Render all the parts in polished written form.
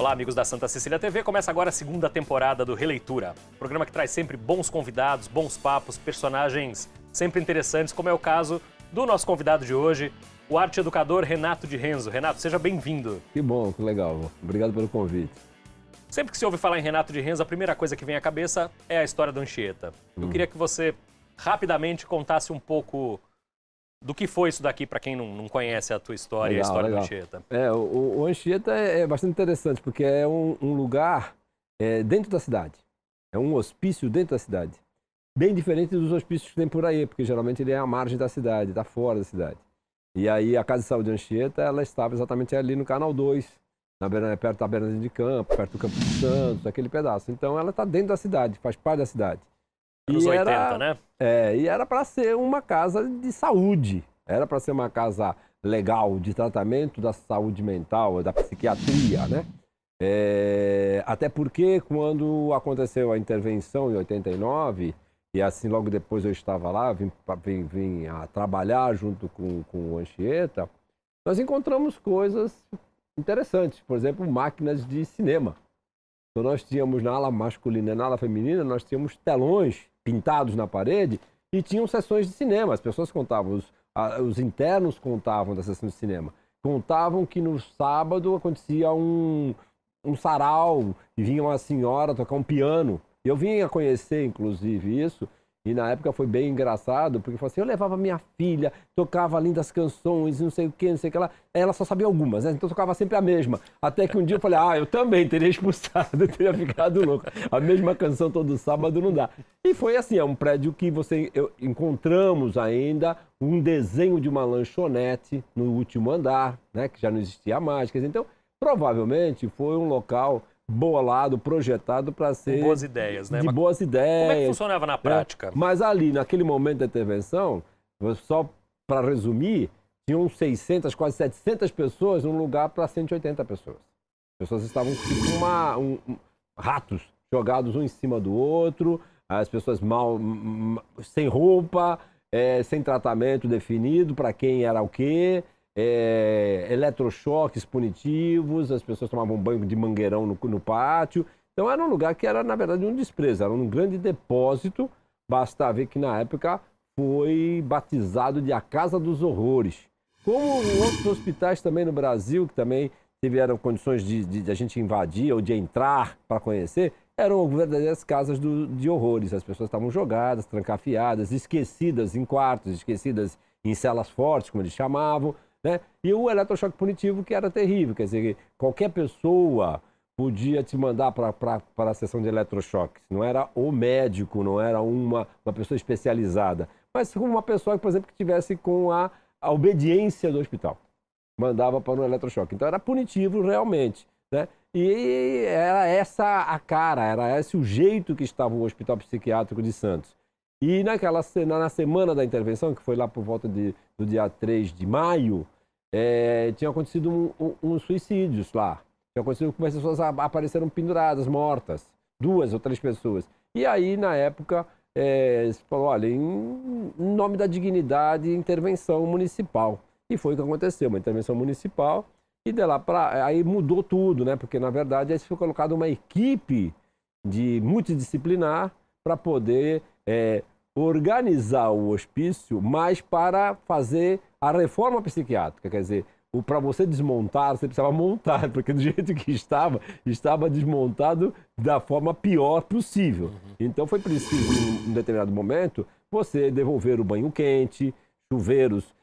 Olá, amigos da Santa Cecília TV. Começa agora a segunda temporada do Releitura. Programa que traz sempre bons convidados, bons papos, personagens sempre interessantes, como é o caso do nosso convidado de hoje, o arte educador Renato de Renzo. Renato, seja bem-vindo. Que bom, que legal. Obrigado pelo convite. Sempre que se ouve falar em Renato de Renzo, a primeira coisa que vem à cabeça é a história do Anchieta. Eu queria que você rapidamente contasse um pouco do que foi isso daqui, para quem não conhece a tua história e a história do Anchieta. O Anchieta é bastante interessante, porque é um lugar dentro da cidade. É um hospício dentro da cidade. Bem diferente dos hospícios que tem por aí, porque geralmente ele é à margem da cidade, está fora da cidade. E aí a Casa de Saúde Anchieta, ela estava exatamente ali no Canal 2, perto da Beira de Campo, perto do Campo dos Santos, aquele pedaço. Então ela está dentro da cidade, faz parte da cidade. Nos 80, né? E era para ser uma casa de saúde. Era para ser uma casa legal de tratamento da saúde mental, da psiquiatria, né? Até porque quando aconteceu a intervenção em 89, e assim logo depois eu estava lá, vim a trabalhar junto com o Anchieta, nós encontramos coisas interessantes. Por exemplo, máquinas de cinema. Então nós tínhamos na ala masculina e na ala feminina, nós tínhamos telões pintados na parede e tinham sessões de cinema. As pessoas contavam, os internos contavam das sessões de cinema. Contavam que no sábado acontecia um sarau e vinha uma senhora tocar um piano. Eu vim a conhecer, inclusive, isso. E na época foi bem engraçado, porque eu levava minha filha, tocava lindas canções, não sei o que, não sei o que lá. Ela só sabia algumas, né? Então tocava sempre a mesma. Até que um dia eu falei, eu também teria expulsado, eu teria ficado louco. A mesma canção todo sábado não dá. E foi assim, é um prédio que encontramos ainda um desenho de uma lanchonete no último andar, né? Que já não existia mais. Então, provavelmente foi um local bolado, projetado para ser... Com boas ideias, né? De boas ideias. Como é que funcionava na prática? Mas ali, naquele momento da intervenção, só para resumir, tinham 600, quase 700 pessoas num lugar para 180 pessoas. As pessoas estavam tipo ratos jogados um em cima do outro, as pessoas sem roupa, sem tratamento definido para quem era o quê. Eletrochoques punitivos, as pessoas tomavam banho de mangueirão no pátio. Então era um lugar que era, na verdade, um desprezo, era um grande depósito. Basta ver que na época foi batizado de a Casa dos Horrores. Como em outros hospitais também no Brasil, que também tiveram condições de a gente invadir ou de entrar para conhecer, eram verdadeiras casas de horrores. As pessoas estavam jogadas, trancafiadas, esquecidas em quartos, esquecidas em celas fortes, como eles chamavam. Né? E o eletrochoque punitivo, que era terrível, quer dizer, qualquer pessoa podia te mandar para a sessão de eletrochoque. Não era o médico, não era uma pessoa especializada, mas uma pessoa, por exemplo, que tivesse com a obediência do hospital. Mandava para o eletrochoque. Então era punitivo realmente. Né? E era essa a cara, era esse o jeito que estava o Hospital Psiquiátrico de Santos. E na semana da intervenção, que foi lá por volta do dia 3 de maio, tinha acontecido uns suicídios lá. Tinha acontecido que as pessoas apareceram penduradas, mortas. 2 ou 3 pessoas. E aí, na época, se falou, olha, em nome da dignidade, intervenção municipal. E foi o que aconteceu, uma intervenção municipal. E de lá aí mudou tudo, né? Porque, na verdade, aí foi colocada uma equipe multidisciplinar para poder organizar o hospício, mas para fazer a reforma psiquiátrica. Quer dizer, para você desmontar, você precisava montar, porque do jeito que estava desmontado da forma pior possível. Então foi preciso, em determinado momento, você devolver o banho quente, chuveiros,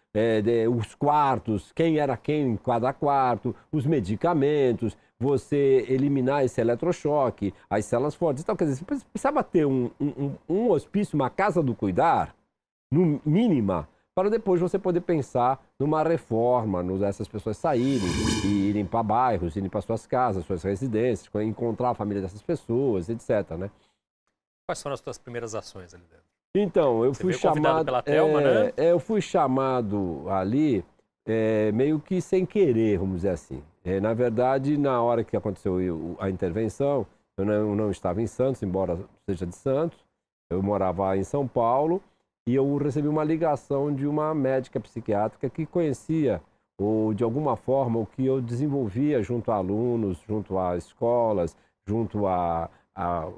os quartos, quem era quem em cada quarto, os medicamentos, você eliminar esse eletrochoque, as celas fortes. Então, quer dizer, você precisava ter um hospício, uma casa do cuidar, no mínima, para depois você poder pensar numa reforma, essas pessoas saírem e irem para bairros, irem para suas casas, suas residências, encontrar a família dessas pessoas, etc. Né? Quais foram as suas primeiras ações ali dentro? Então, eu fui chamado pela Thelma, né? Eu fui chamado ali meio que sem querer, vamos dizer assim. Na verdade, na hora que aconteceu a intervenção, eu não estava em Santos, embora seja de Santos, eu morava em São Paulo, e eu recebi uma ligação de uma médica psiquiátrica que conhecia ou de alguma forma o que eu desenvolvia junto a alunos, junto a escolas, junto a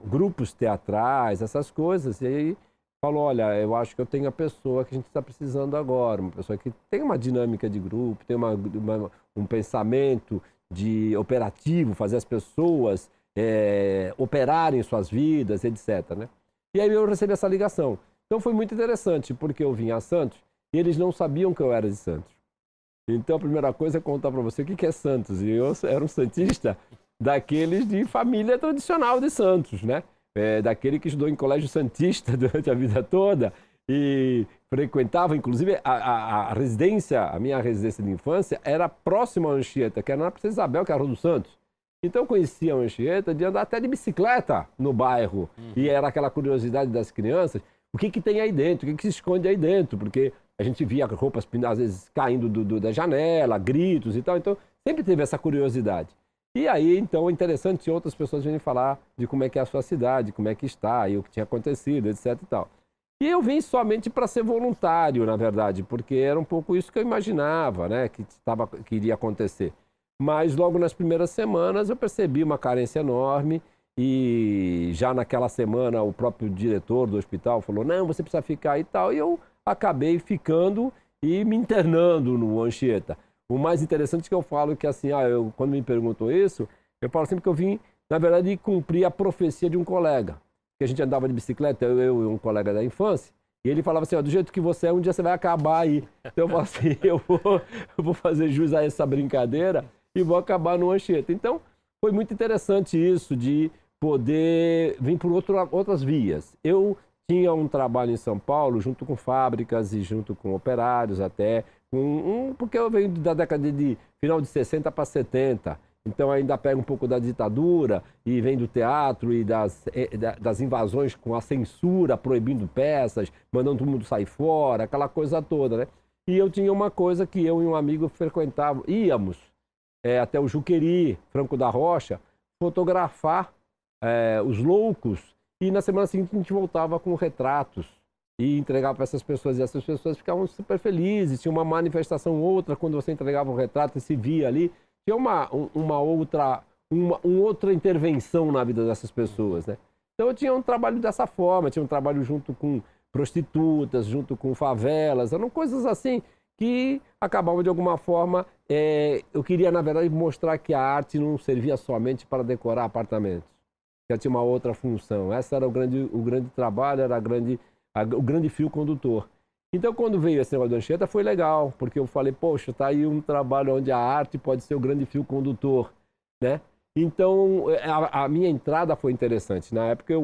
grupos teatrais, essas coisas. E aí falou, olha, eu acho que eu tenho a pessoa que a gente está precisando agora, uma pessoa que tem uma dinâmica de grupo, tem um pensamento de operativo, fazer as pessoas operarem suas vidas, etc. Né? E aí eu recebi essa ligação. Então foi muito interessante, porque eu vim a Santos e eles não sabiam que eu era de Santos. Então a primeira coisa é contar para você o que é Santos. E eu era um santista daqueles de família tradicional de Santos, né? Daquele que estudou em colégio santista durante a vida toda e frequentava, inclusive, a residência, a minha residência de infância era próxima à Anchieta, que era na Princesa Isabel, que era a Rua do Santos. Então eu conhecia a Anchieta de andar até de bicicleta no bairro. E era aquela curiosidade das crianças, o que tem aí dentro, o que se esconde aí dentro, porque a gente via roupas, às vezes, caindo da janela, gritos e tal, então sempre teve essa curiosidade. E aí, então, é interessante outras pessoas virem falar de como é que é a sua cidade, como é que está, e o que tinha acontecido, etc e tal. E eu vim somente para ser voluntário, na verdade, porque era um pouco isso que eu imaginava, né, que iria acontecer. Mas logo nas primeiras semanas eu percebi uma carência enorme e já naquela semana o próprio diretor do hospital falou, não, você precisa ficar e tal, e eu acabei ficando e me internando no Anchieta. O mais interessante é que eu falo que assim, quando me perguntou isso, eu falo sempre que eu vim, na verdade, cumprir a profecia de um colega. Que a gente andava de bicicleta, eu e um colega da infância, e ele falava assim, do jeito que você é, um dia você vai acabar aí. Então eu falo assim, eu vou fazer jus a essa brincadeira e vou acabar no Anchieta. Então foi muito interessante isso de poder vir por outras vias. Eu tinha um trabalho em São Paulo, junto com fábricas e junto com operários até, porque eu venho da década de final de 60 para 70, então ainda pega um pouco da ditadura e vem do teatro e das invasões com a censura, proibindo peças, mandando todo mundo sair fora, aquela coisa toda, né? E eu tinha uma coisa que eu e um amigo frequentavam, íamos até o Juqueri, Franco da Rocha, fotografar os loucos, e na semana seguinte a gente voltava com retratos e entregava para essas pessoas, e essas pessoas ficavam super felizes. Tinha uma manifestação outra quando você entregava um retrato e se via ali, tinha uma outra intervenção na vida dessas pessoas, né? Então eu tinha um trabalho dessa forma, tinha um trabalho junto com prostitutas, junto com favelas, eram coisas assim que acabavam de alguma forma, eu queria na verdade mostrar que a arte não servia somente para decorar apartamentos, já tinha uma outra função. Essa era o grande trabalho, era o grande fio condutor. Então, quando veio esse negócio do Anchieta, foi legal, porque eu falei, poxa, tá aí um trabalho onde a arte pode ser o grande fio condutor, né? Então, a minha entrada foi interessante. Na época,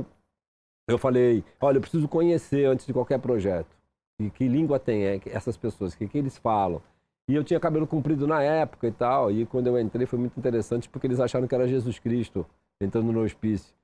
eu falei, olha, eu preciso conhecer antes de qualquer projeto. E que língua tem essas pessoas, o que eles falam. E eu tinha cabelo comprido na época e tal, e quando eu entrei foi muito interessante, porque eles acharam que era Jesus Cristo entrando no hospício.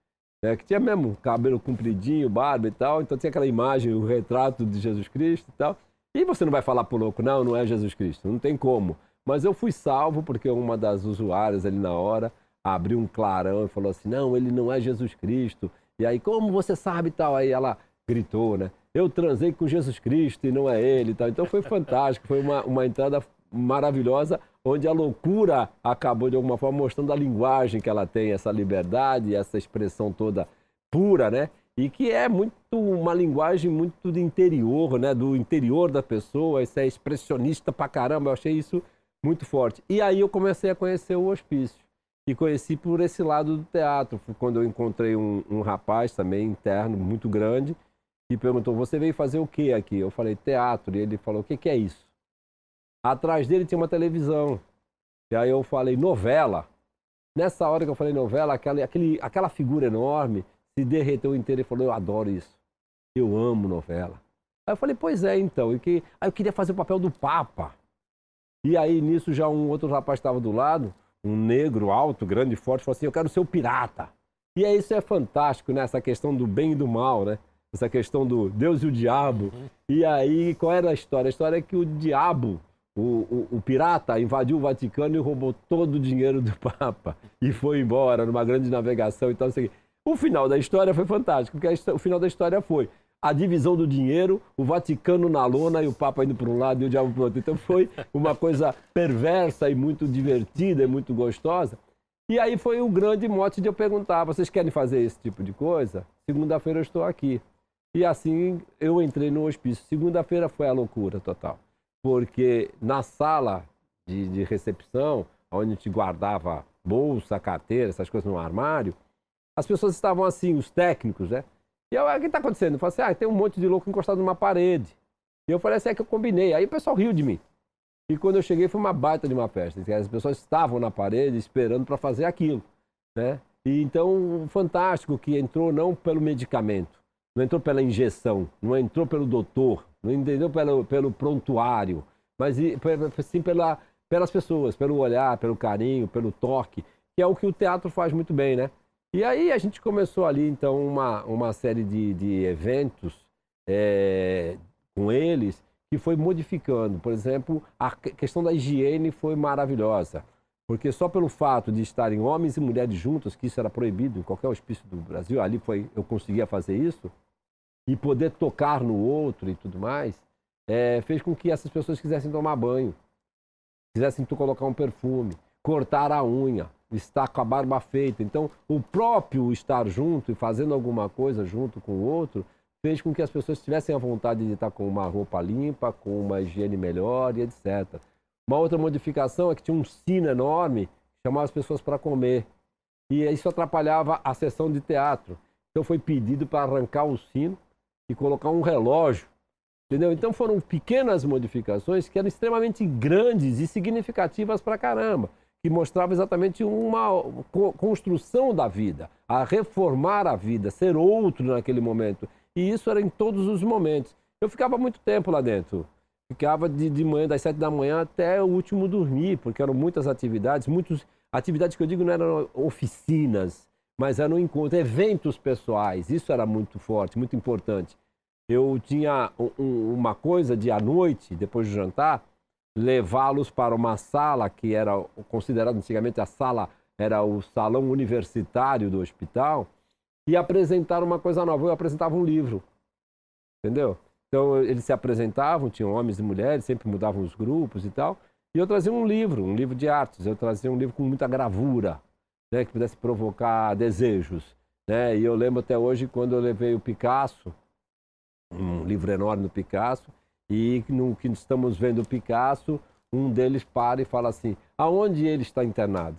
Que tinha mesmo cabelo compridinho, barba e tal, então tinha aquela imagem, o retrato de Jesus Cristo e tal. E você não vai falar pro louco, não é Jesus Cristo, não tem como. Mas eu fui salvo porque uma das usuárias ali na hora abriu um clarão e falou assim, não, ele não é Jesus Cristo. E aí, como você sabe e tal? Aí ela gritou, né? Eu transei com Jesus Cristo e não é ele e tal. Então foi fantástico, foi uma entrada maravilhosa, onde a loucura acabou de alguma forma mostrando a linguagem que ela tem, essa liberdade, essa expressão toda pura, né? E que é uma linguagem muito do interior, né? Do interior da pessoa, isso é expressionista pra caramba, eu achei isso muito forte. E aí eu comecei a conhecer o hospício, e conheci por esse lado do teatro. Foi quando eu encontrei um rapaz também interno, muito grande, e perguntou, você veio fazer o que aqui? Eu falei, teatro, e ele falou, o que é isso? Atrás dele tinha uma televisão. E aí eu falei, novela. Nessa hora que eu falei novela, aquela figura enorme se derreteu inteira e falou, eu adoro isso. Eu amo novela. Aí eu falei, pois é, então. Aí eu queria fazer o papel do Papa. E aí nisso já um outro rapaz estava do lado, um negro, alto, grande, forte, falou assim, eu quero ser o pirata. E aí isso é fantástico, né? Essa questão do bem e do mal, né? Essa questão do Deus e o diabo. E aí, qual era a história? A história é que o diabo, o pirata, invadiu o Vaticano e roubou todo o dinheiro do Papa e foi embora numa grande navegação e tal. Assim. O final da história foi fantástico, porque o final da história foi a divisão do dinheiro, o Vaticano na lona e o Papa indo para um lado e o diabo para o outro. Então foi uma coisa perversa e muito divertida e muito gostosa. E aí foi o grande mote de eu perguntar, vocês querem fazer esse tipo de coisa? Segunda-feira eu estou aqui. E assim eu entrei no hospício. Segunda-feira foi a loucura total. Porque na sala de recepção, onde a gente guardava bolsa, carteira, essas coisas no armário, as pessoas estavam assim, os técnicos, né? E eu, o que está acontecendo? Eu falei assim, tem um monte de louco encostado numa parede. E eu falei assim, é que eu combinei. Aí o pessoal riu de mim. E quando eu cheguei foi uma baita de uma festa. As pessoas estavam na parede esperando para fazer aquilo, né? E então, fantástico que entrou não pelo medicamento, não entrou pela injeção, não entrou pelo doutor, não entendeu pelo prontuário, mas sim pelas pessoas, pelo olhar, pelo carinho, pelo toque, que é o que o teatro faz muito bem, né? E aí a gente começou ali, então, uma série de eventos com eles, que foi modificando. Por exemplo, a questão da higiene foi maravilhosa, porque só pelo fato de estarem homens e mulheres juntos, que isso era proibido em qualquer hospício do Brasil, ali eu conseguia fazer isso, e poder tocar no outro e tudo mais, fez com que essas pessoas quisessem tomar banho, quisessem colocar um perfume, cortar a unha, estar com a barba feita. Então, o próprio estar junto e fazendo alguma coisa junto com o outro fez com que as pessoas tivessem a vontade de estar com uma roupa limpa, com uma higiene melhor e etc. Uma outra modificação é que tinha um sino enorme que chamava as pessoas para comer. E isso atrapalhava a sessão de teatro. Então foi pedido para arrancar o sino e colocar um relógio. Entendeu? Então foram pequenas modificações que eram extremamente grandes e significativas para caramba, que mostravam exatamente uma construção da vida, a reformar a vida, ser outro naquele momento. E isso era em todos os momentos. Eu ficava muito tempo lá dentro. Ficava de manhã, das 7 da manhã até o último dormir, porque eram muitas atividades, atividades que eu digo não eram oficinas, mas eram encontros, eventos pessoais. Isso era muito forte, muito importante. Eu tinha uma coisa de à noite, depois do jantar, levá-los para uma sala que era considerada antigamente era o salão universitário do hospital, e apresentar uma coisa nova. Eu apresentava um livro, entendeu? Então eles se apresentavam, tinham homens e mulheres, sempre mudavam os grupos e tal, e eu trazia um livro de artes, eu trazia um livro com muita gravura, né, que pudesse provocar desejos, né? E eu lembro até hoje quando eu levei o Picasso, um livro enorme do Picasso, e no que estamos vendo o Picasso, um deles para e fala assim, aonde ele está internado?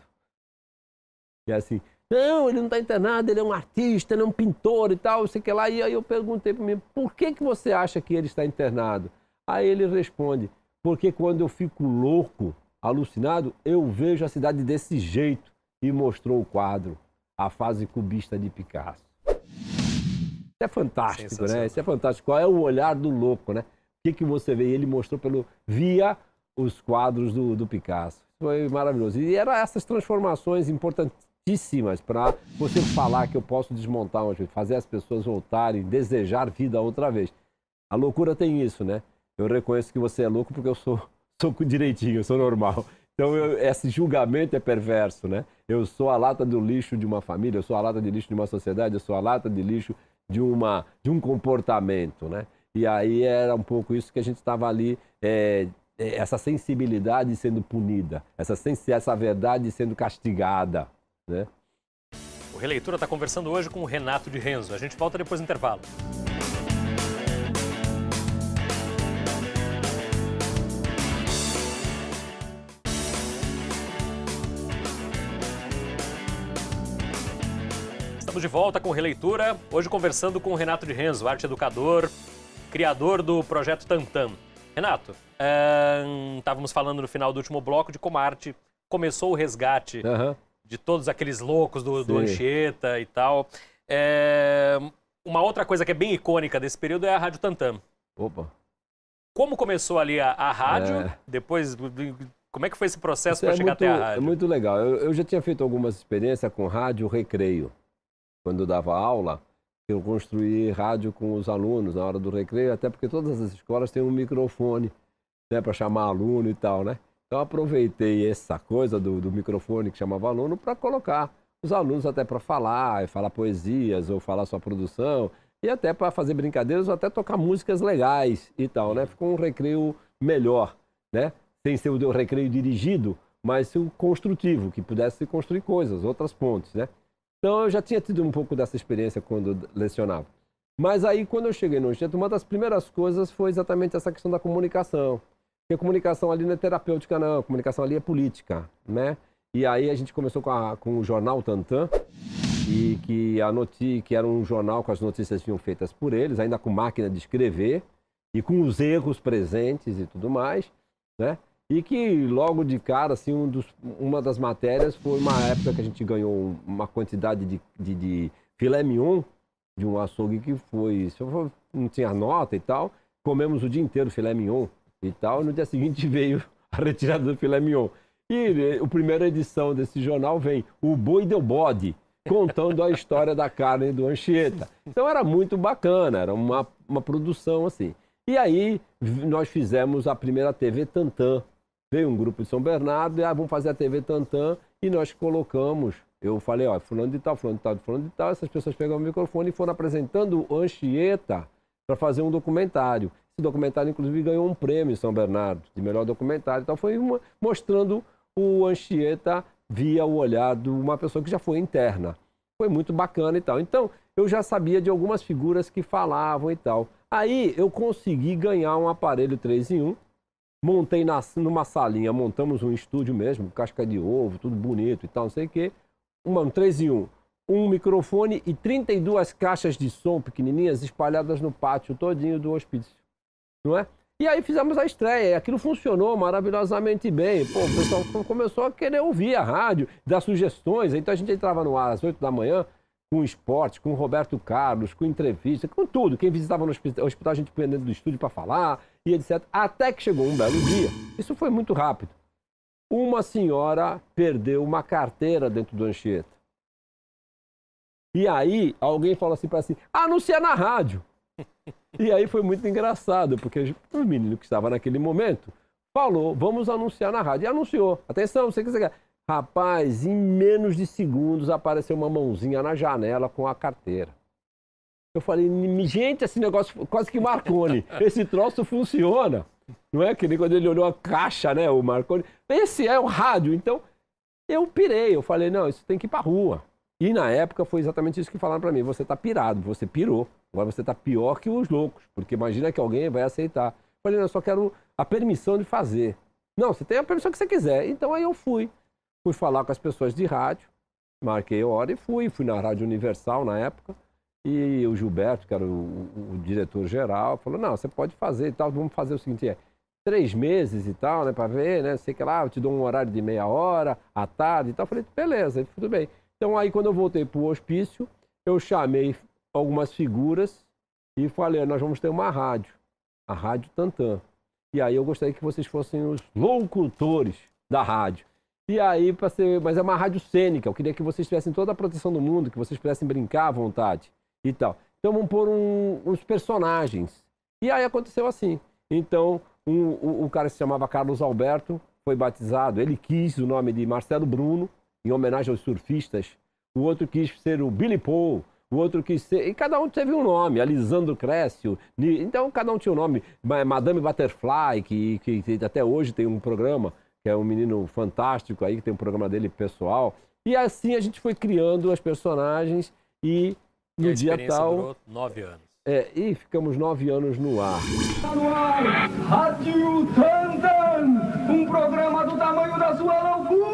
E é assim, não, ele não está internado, ele é um artista, ele é um pintor e tal, sei que lá. E aí eu perguntei para mim, por que você acha que ele está internado? Aí ele responde, porque quando eu fico louco, alucinado, eu vejo a cidade desse jeito. E mostrou o quadro, a fase cubista de Picasso. Isso é fantástico, né? Isso é fantástico. Qual é o olhar do louco, né? O que você vê? Ele mostrou via os quadros do Picasso. Foi maravilhoso. E eram essas transformações importantíssimas para você falar que eu posso desmontar uma coisa, fazer as pessoas voltarem, desejar vida outra vez. A loucura tem isso, né? Eu reconheço que você é louco porque eu sou direitinho, eu sou normal. Então esse julgamento é perverso, né? Eu sou a lata do lixo de uma família, eu sou a lata de lixo de uma sociedade, eu sou a lata de lixo de um comportamento, né? E aí era um pouco isso que a gente estava ali, essa sensibilidade sendo punida, essa verdade sendo castigada, né? O Releitura está conversando hoje com o Renato de Renzo. A gente volta depois do intervalo. Estamos de volta com Releitura, hoje conversando com o Renato de Renzo, arte educador, criador do projeto Tantan. Renato, estávamos falando no final do último bloco de como a arte começou o resgate de todos aqueles loucos do Anchieta e tal. Uma outra coisa que é bem icônica desse período é a Rádio Tantan. Opa! Como começou ali a rádio, depois... Como é que foi esse processo para chegar até a rádio? É muito legal. Eu já tinha feito algumas experiências com rádio recreio. Quando eu dava aula, eu construí rádio com os alunos na hora do recreio, até porque todas as escolas têm um microfone, né, para chamar aluno e tal, né? Então eu aproveitei essa coisa do microfone que chamava aluno para colocar os alunos até para falar poesias ou falar sua produção. e até para fazer brincadeiras ou até tocar músicas legais e tal, né? Ficou um recreio melhor, né? Sem ser o recreio dirigido, mas o construtivo, que pudesse construir coisas, outras pontes, né? Então eu já tinha tido um pouco dessa experiência quando lecionava. Mas aí quando eu cheguei no Anchieta, uma das primeiras coisas foi exatamente essa questão da comunicação. Porque a comunicação ali não é terapêutica não, a comunicação ali é política, né? E aí a gente começou com o jornal Tantan, e que era um jornal com as notícias vinham feitas por eles, ainda com máquina de escrever, e com os erros presentes e tudo mais, né? E que logo de cara, assim, uma das matérias foi uma época que a gente ganhou uma quantidade de filé mignon de um açougue que não tinha nota e tal, comemos o dia inteiro filé mignon e tal, e no dia seguinte veio a retirada do filé mignon. E a primeira edição desse jornal vem O Boi Deu Bode, contando a história da carne do Anchieta. Então era muito bacana, era uma produção assim. E aí nós fizemos a primeira TV Tantan. Veio um grupo de São Bernardo e vamos fazer a TV Tantan e nós colocamos, eu falei, ó, fulano de tal, fulano de tal, fulano de tal, essas pessoas pegaram o microfone e foram apresentando o Anchieta para fazer um documentário. Esse documentário, inclusive, ganhou um prêmio em São Bernardo, de melhor documentário. Então foi mostrando o Anchieta via o olhar de uma pessoa que já foi interna. Foi muito bacana e tal. Então, eu já sabia de algumas figuras que falavam e tal. Aí, eu consegui ganhar um aparelho 3 em 1, montei numa salinha, montamos um estúdio mesmo, casca de ovo, tudo bonito e tal, não sei o quê. Um 3 em 1, um microfone e 32 caixas de som pequenininhas espalhadas no pátio todinho do hospício, não é? E aí fizemos a estreia, e aquilo funcionou maravilhosamente bem. Pô, o pessoal começou a querer ouvir a rádio, dar sugestões. Então a gente entrava no ar às 8 da manhã, com esporte, com o Roberto Carlos, com entrevista, com tudo. Quem visitava no hospital a gente ia dentro do estúdio para falar, e etc. Até que chegou um belo dia. Isso foi muito rápido. Uma senhora perdeu uma carteira dentro do Anchieta. E aí alguém falou assim para assim, anuncia na rádio. E aí foi muito engraçado, porque o menino que estava naquele momento falou, vamos anunciar na rádio. E anunciou. Atenção, você quer. Rapaz, em menos de segundos apareceu uma mãozinha na janela com a carteira. Eu falei, gente, esse negócio quase que Marconi. Esse troço funciona. Não é que nem quando ele olhou a caixa, né, o Marconi. Esse é o rádio. Então, eu pirei. Eu falei, não, isso tem que ir pra rua. E na época foi exatamente isso que falaram para mim. Você tá pirado, você pirou. Agora você tá pior que os loucos. Porque imagina que alguém vai aceitar. Eu falei, não, eu só quero a permissão de fazer. Não, você tem a permissão que você quiser. Então aí eu fui. Fui falar com as pessoas de rádio. Marquei a hora e fui. Fui na Rádio Universal na época. E o Gilberto, que era o diretor-geral, falou, não, você pode fazer e tal. Vamos fazer o seguinte, 3 meses e tal, né, para ver, né, sei que lá, eu te dou um horário de meia hora, à tarde e tal. Eu falei, beleza, tudo bem. Então aí quando eu voltei para o hospício, eu chamei algumas figuras e falei, nós vamos ter uma rádio, a Rádio Tantan. E aí eu gostaria que vocês fossem os locutores da rádio. E aí, mas é uma rádio cênica, eu queria que vocês tivessem toda a proteção do mundo, que vocês pudessem brincar à vontade e tal. Então vamos pôr uns personagens. E aí aconteceu assim. Então, o cara que se chamava Carlos Alberto foi batizado, ele quis o nome de Marcelo Bruno, em homenagem aos surfistas. O outro quis ser o Billy Paul, o outro quis ser... E cada um teve um nome, Alisandro Crécio. Então, cada um tinha um nome. Madame Butterfly, que até hoje tem um programa, que é um menino fantástico aí, que tem um programa dele pessoal. E assim a gente foi criando as personagens e no dia tal... durou 9 anos. E ficamos 9 anos no ar. Está no ar, Rádio Tantan, um programa do tamanho da sua loucura!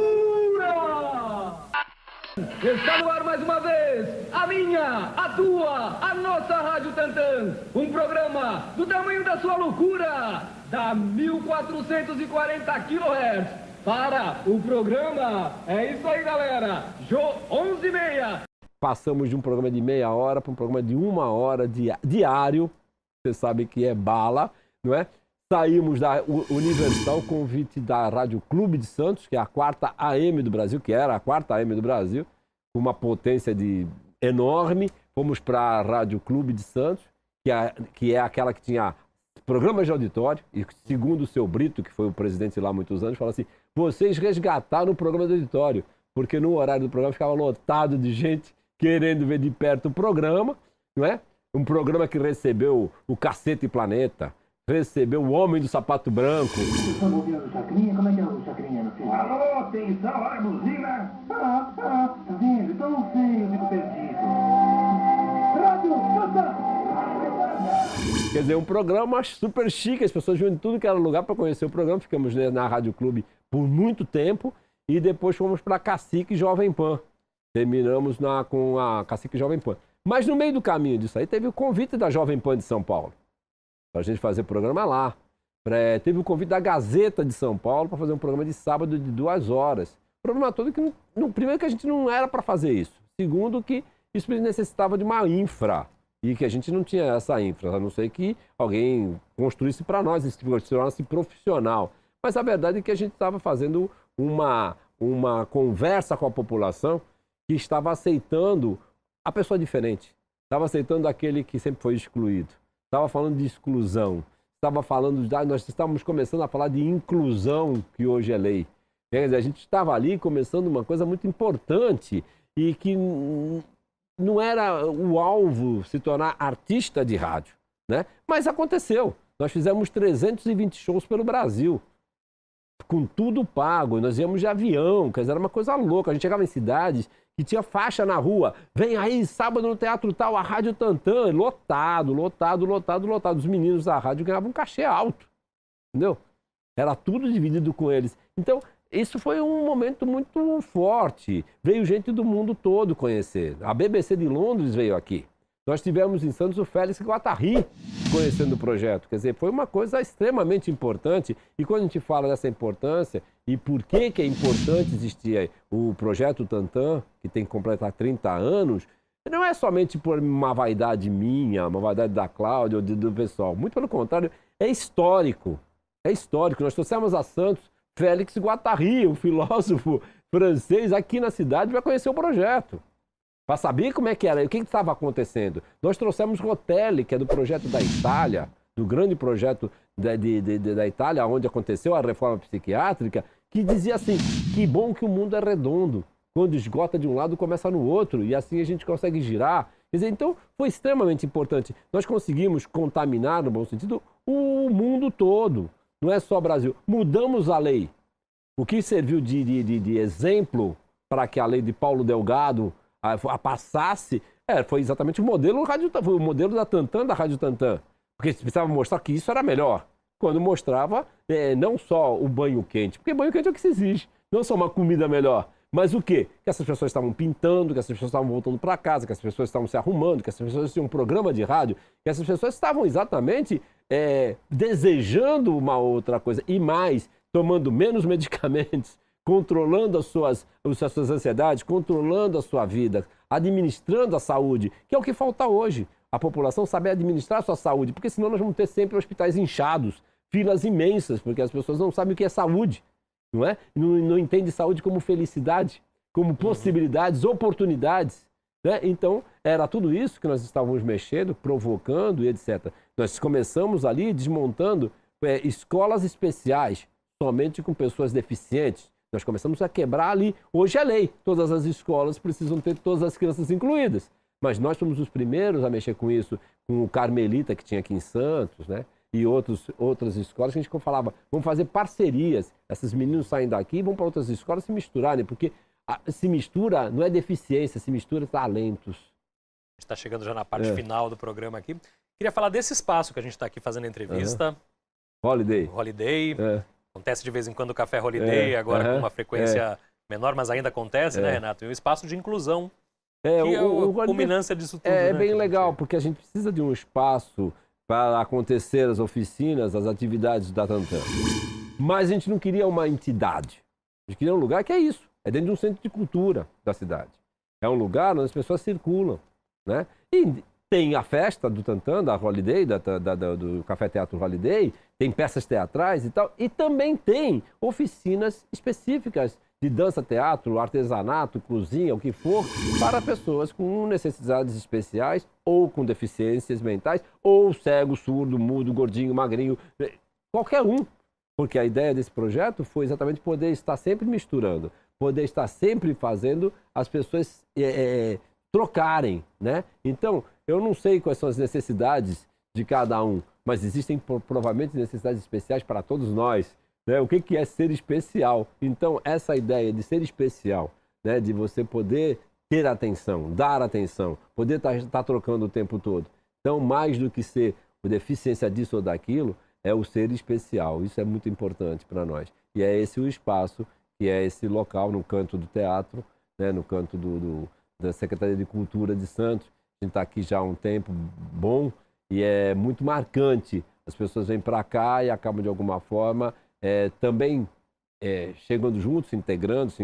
Está no ar mais uma vez, a minha, a tua, a nossa Rádio Tantan, um programa do tamanho da sua loucura, da 1440 kHz, para o programa, é isso aí galera, 11h30. Passamos de um programa de meia hora para um programa de 1 hora diário. Você sabe que é bala, não é? Saímos da Universal, convite da Rádio Clube de Santos, que é a 4ª AM do Brasil, que era a 4ª AM do Brasil, com uma potência enorme. Fomos para a Rádio Clube de Santos, que é aquela que tinha programas de auditório, e segundo o seu Brito, que foi o presidente lá há muitos anos, falou assim, vocês resgataram o programa de auditório, porque no horário do programa ficava lotado de gente querendo ver de perto o programa, não é? Um programa que recebeu o Cacete Planeta, recebeu o Homem do Sapato Branco. Vocês estão ouvindo o Chacrinha? Como é que é o Chacrinha no filme? Alô, atenção, olha a buzina! Tá vendo? Então não sei, eu fico perdido. Rádio, Quer dizer, um programa super chique, as pessoas vinham de tudo que era lugar para conhecer o programa. Ficamos na Rádio Clube por muito tempo e depois fomos para Cacique Jovem Pan. Terminamos com a Cacique Jovem Pan. Mas no meio do caminho disso aí teve o convite da Jovem Pan de São Paulo para a gente fazer programa lá. Teve o convite da Gazeta de São Paulo para fazer um programa de sábado de 2 horas. O problema todo é que, primeiro, que a gente não era para fazer isso. Segundo, que isso necessitava de uma infra. E que a gente não tinha essa infra, a não ser que alguém construísse para nós, se tornasse profissional. Mas a verdade é que a gente estava fazendo uma conversa com a população que estava aceitando a pessoa diferente. Estava aceitando aquele que sempre foi excluído. Estava falando de exclusão. Estava falando, nós estávamos começando a falar de inclusão, que hoje é lei. Quer dizer, a gente estava ali começando uma coisa muito importante e que não era o alvo se tornar artista de rádio, né? Mas aconteceu. Nós fizemos 320 shows pelo Brasil, com tudo pago. Nós íamos de avião, quer dizer, era uma coisa louca. A gente chegava em cidades que tinha faixa na rua. Vem aí, sábado no Teatro Tal, a Rádio Tantã, lotado. Os meninos da rádio ganhavam um cachê alto, entendeu? Era tudo dividido com eles. Então, isso foi um momento muito forte. Veio gente do mundo todo conhecer. A BBC de Londres veio aqui. Nós tivemos em Santos o Félix Guattari conhecendo o projeto. Quer dizer, foi uma coisa extremamente importante. E quando a gente fala dessa importância e por que é importante existir o projeto Tantã, que tem que completar 30 anos, não é somente por uma vaidade minha, uma vaidade da Cláudia ou do pessoal. Muito pelo contrário, é histórico. É histórico. Nós trouxemos a Santos Félix Guattari, um filósofo francês, aqui na cidade para conhecer o projeto. Para saber como é que era, o que estava acontecendo. Nós trouxemos Rotelli, que é do projeto da Itália, do grande projeto da Itália, onde aconteceu a reforma psiquiátrica, que dizia assim, que bom que o mundo é redondo. Quando esgota de um lado, começa no outro, e assim a gente consegue girar. Quer dizer, então, foi extremamente importante. Nós conseguimos contaminar, no bom sentido, o mundo todo. Não é só Brasil. Mudamos a lei. O que serviu de exemplo para que a lei de Paulo Delgado passasse foi exatamente o modelo da Tantã, da Rádio Tantã. Porque precisava mostrar que isso era melhor. Quando mostrava não só o banho quente, porque banho quente é o que se exige. Não só uma comida melhor. Mas o quê? Que essas pessoas estavam pintando, que essas pessoas estavam voltando para casa, que essas pessoas estavam se arrumando, que essas pessoas tinham um programa de rádio, que essas pessoas estavam exatamente desejando uma outra coisa. E mais, tomando menos medicamentos, controlando as suas ansiedades, controlando a sua vida, administrando a saúde, que é o que falta hoje. A população saber administrar a sua saúde, porque senão nós vamos ter sempre hospitais inchados, filas imensas, porque as pessoas não sabem o que é saúde. Não é? Não entende saúde como felicidade, como possibilidades, oportunidades. Né? Então, era tudo isso que nós estávamos mexendo, provocando e etc. Nós começamos ali desmontando escolas especiais, somente com pessoas deficientes. Nós começamos a quebrar ali. Hoje é lei, todas as escolas precisam ter todas as crianças incluídas. Mas nós fomos os primeiros a mexer com isso, com o Carmelita, que tinha aqui em Santos, né? E outras escolas que a gente falava, vamos fazer parcerias. Esses meninos saem daqui e vão para outras escolas se misturarem, porque se mistura não é deficiência, se mistura talentos. A gente está chegando já na parte final do programa aqui. Queria falar desse espaço que a gente está aqui fazendo a entrevista. Holiday. Acontece de vez em quando o Café Holiday, agora com uma frequência menor, mas ainda acontece, né, Renato? E um espaço de inclusão, que é a culminância disso tudo. É bem legal, porque a gente precisa de um espaço para acontecer as oficinas, as atividades da Tantã. Mas a gente não queria uma entidade. A gente queria um lugar que é isso. É dentro de um centro de cultura da cidade. É um lugar onde as pessoas circulam, né? E tem a festa do Tantã, da Holiday, do Café Teatro Holiday, tem peças teatrais e tal. E também tem oficinas específicas de dança, teatro, artesanato, cozinha, o que for, para pessoas com necessidades especiais ou com deficiências mentais, ou cego, surdo, mudo, gordinho, magrinho, qualquer um. Porque a ideia desse projeto foi exatamente poder estar sempre misturando, poder estar sempre fazendo as pessoas trocarem, né? Então, eu não sei quais são as necessidades de cada um, mas existem provavelmente necessidades especiais para todos nós, né? O que é ser especial? Então, essa ideia de ser especial, né? De você poder ter atenção, dar atenção, poder estar trocando o tempo todo. Então, mais do que ser o deficiência disso ou daquilo, é o ser especial. Isso é muito importante para nós. E é esse o espaço, que é esse local no canto do teatro, né? No canto da Secretaria de Cultura de Santos. A gente está aqui já há um tempo bom e é muito marcante. As pessoas vêm para cá e acabam, de alguma forma, também chegando juntos, se integrando, se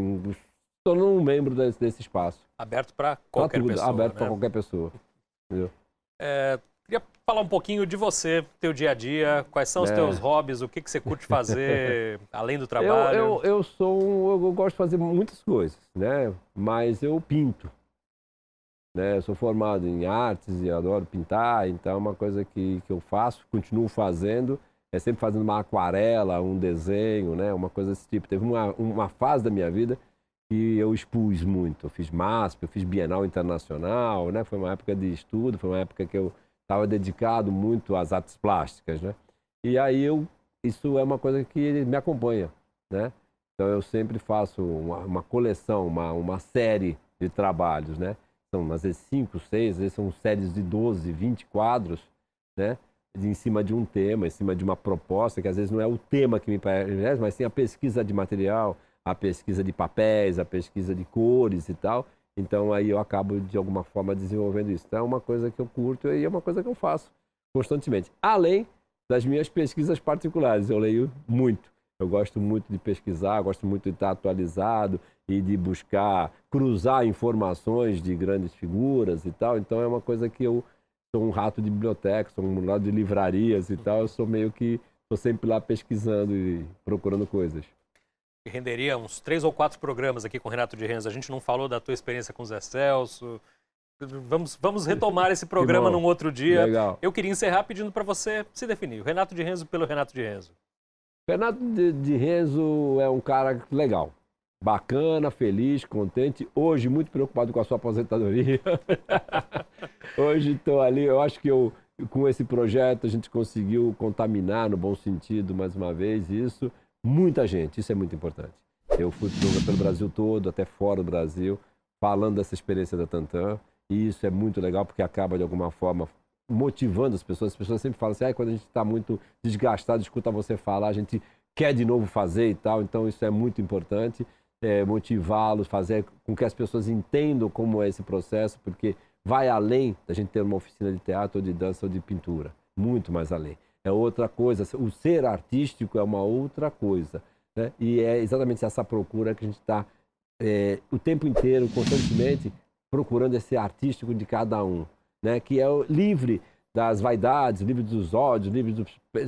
tornando um membro desse espaço. Aberto para qualquer pessoa. Aberto, né? para qualquer pessoa. Entendeu? Queria falar um pouquinho de você, teu dia a dia, quais são os teus hobbies, o que você curte fazer além do trabalho? Eu gosto de fazer muitas coisas, né? Mas eu pinto. Né? Eu sou formado em artes e adoro pintar, então é uma coisa que eu faço, continuo fazendo, sempre fazendo uma aquarela, um desenho, né? Uma coisa desse tipo. Teve uma fase da minha vida que eu expus muito. Eu fiz MASP, eu fiz Bienal Internacional, né? Foi uma época de estudo, foi uma época que eu estava dedicado muito às artes plásticas, né? E aí isso é uma coisa que me acompanha, né? Então eu sempre faço uma coleção, uma série de trabalhos, né? São às vezes 5, 6, às vezes são séries de 12, 20 quadros, né? Em cima de um tema, em cima de uma proposta, que às vezes não é o tema que me interessa, mas sim a pesquisa de material, a pesquisa de papéis, a pesquisa de cores e tal. Então aí eu acabo de alguma forma desenvolvendo isso. Então é uma coisa que eu curto e é uma coisa que eu faço constantemente. Além das minhas pesquisas particulares, eu leio muito. Eu gosto muito de pesquisar, gosto muito de estar atualizado e de buscar, cruzar informações de grandes figuras e tal. Então é uma coisa que eu sou um rato de biblioteca, sou um rato de livrarias e tal. Eu sou meio que, estou sempre lá pesquisando e procurando coisas. Renderia uns 3 ou 4 programas aqui com o Renato de Renzo. A gente não falou da tua experiência com o Zé Celso. Vamos retomar esse programa num outro dia. Legal. Eu queria encerrar pedindo para você se definir. O Renato de Renzo pelo Renato de Renzo. Renato de Renzo é um cara legal, bacana, feliz, contente. Hoje muito preocupado com a sua aposentadoria. Hoje estou ali, eu acho que com esse projeto a gente conseguiu contaminar, no bom sentido, mais uma vez, isso. Muita gente, isso é muito importante. Eu fui pelo Brasil todo, até fora do Brasil, falando dessa experiência da Tantan. E isso é muito legal porque acaba, de alguma forma, motivando as pessoas. As pessoas sempre falam assim, quando a gente está muito desgastado, escuta você falar, a gente quer de novo fazer e tal. Então isso é muito importante, motivá-los, fazer com que as pessoas entendam como é esse processo, porque vai além da gente ter uma oficina de teatro, ou de dança, ou de pintura. Muito mais além. É outra coisa, o ser artístico é uma outra coisa, né? E é exatamente essa procura que a gente está o tempo inteiro, constantemente, procurando esse artístico de cada um, né? Que é livre das vaidades, livre dos ódios, livre do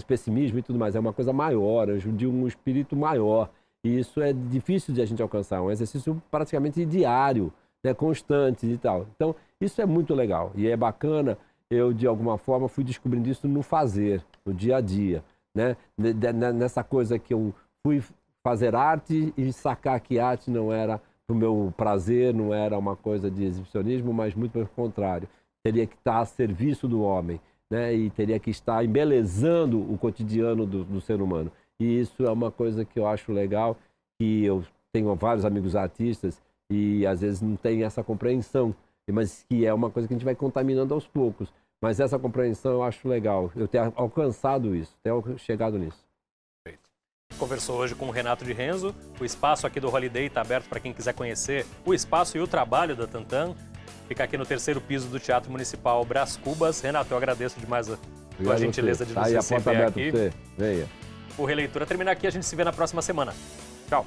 pessimismo e tudo mais. É uma coisa maior, de um espírito maior. E isso é difícil de a gente alcançar, um exercício praticamente diário, né? Constante e tal. Então, isso é muito legal e é bacana. Eu, de alguma forma, fui descobrindo isso no fazer, no dia a dia, né? Nessa coisa que eu fui fazer arte e sacar que arte não era para o meu prazer, não era uma coisa de exibicionismo, mas muito pelo contrário. Teria que estar a serviço do homem, né? E teria que estar embelezando o cotidiano do ser humano. E isso é uma coisa que eu acho legal, que eu tenho vários amigos artistas e às vezes não tem essa compreensão, mas que é uma coisa que a gente vai contaminando aos poucos. Mas essa compreensão eu acho legal, eu ter alcançado isso, ter chegado nisso. Perfeito. Conversou hoje com o Renato de Renzo. O espaço aqui do Holiday está aberto para quem quiser conhecer o espaço e o trabalho da Tantan. Fica aqui no 3º piso do Teatro Municipal Brás Cubas. Renato, eu agradeço demais a tua gentileza de nos receber aqui. Venha. O Releitura termina aqui, a gente se vê na próxima semana. Tchau.